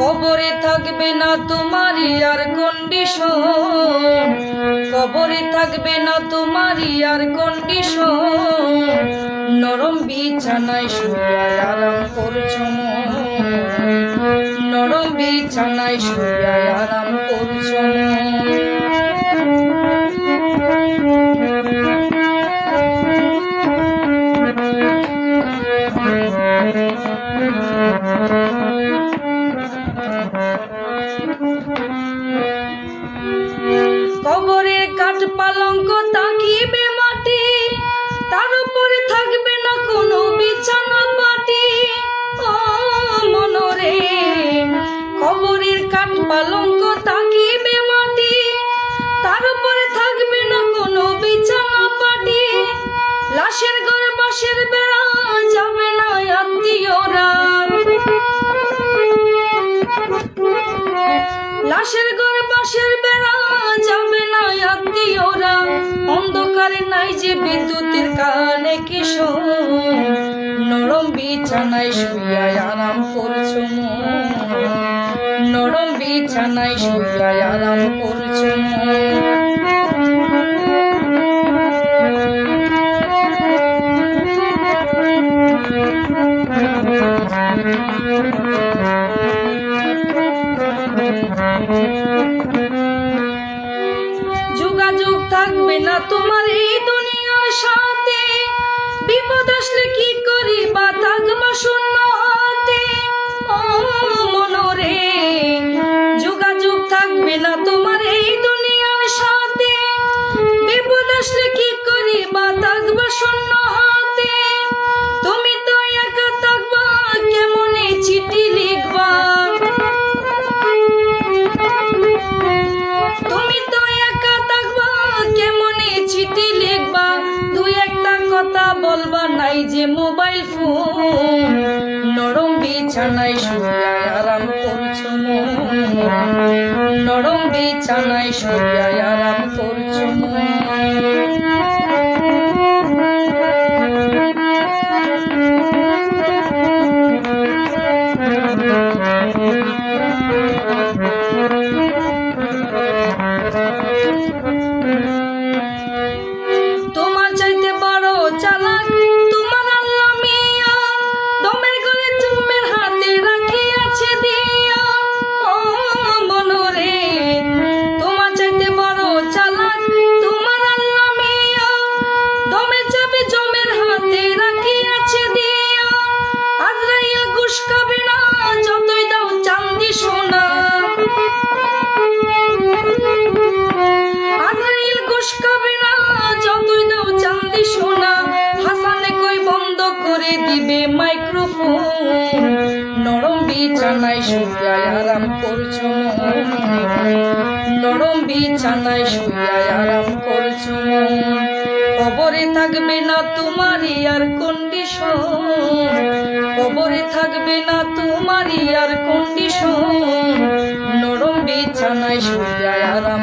কবরে থাকবে না তোমারই আর কন্ডিশন, কবরে থাকবে না তোমারই আর কন্ডিশন। নরম বিছানায় শুয়ে আরাম করছো মন, নরম বিছানায় শুয়ে আরাম করছো মন। কবরের কাঠ পালঙ্ক তাকিবে মাটি, তার উপরে থাকবে না কোনো বিছানা পাটি। ও মনরে, কবরের কাঠ পালঙ্ক তাকিবে মাটি, তার উপরে থাকবে না কোনো বিছানা পাটি। লাশের ঘর বাঁশের বেড়া, যাবে না আত্মীয়রা। লাশের ঘর বাঁশের বেড়া, যাবে না আত্মীয়রা। অন্ধকারে নাই যে বিদ্যুতের কানে কিশোর, নরম বিছানায় শুয়ে আরাম করছো মন, নরম বিছানায় শুয়ে আরাম করছো মন। যোগাযোগ থাকবে না তোমার এই দুনিয়ার সাথে, বিপদ আসলে কি করিবা থাকবা শূন্য হাতে। ও মনরে, যোগাযোগ থাকবে না তোমার এই দুনিয়ার সাথে, বিপদ আসলে কি করিবা থাকবা শূন্য হাতে। তুমি তো একা থাকবা, কেমনে চিঠি লিখবা। তুমি তো একা থাকবা, কেমনে চিঠি লিখবা। দুই একটা কথা বলবা, নাই যে মোবাইল ফোন। নরম বিছানায় শুয়ে আরাম করছো মন, নরম বিছানায় শুয়ে আরাম করছো মন। তোমার চাইতে বড় চালাক তোমার আল্লাহ মিয়া, দমের ঘরে জমের হাতে রাখিয়াছে দিয়া। ও মনরে, তোমার চাইতে বড় চালাক তোমার আল্লাহ মিয়া, দমের চাবি জমের হাতে রাখিয়াছে দিয়া। আজরাইল ঘুষ খাবে না, যতই দাও চাঁদি সোনা। আজরাইল ঘুষ খাবে না, যতই দাও চাঁদি সোনা। হাসানে কই বন্ধ করে দিবে মাইক্রোফোন, নরম বিছানায় শুয়ে আরাম করছো মন, নরম বিছানায় শুয়ে আরাম করছো মন। কবরে থাকবে না তোমারই আর কন্ডিশন, কবরে থাকবে না তোমারই আর কন্ডিশন। নরম বিছানায় শুয়ে আরাম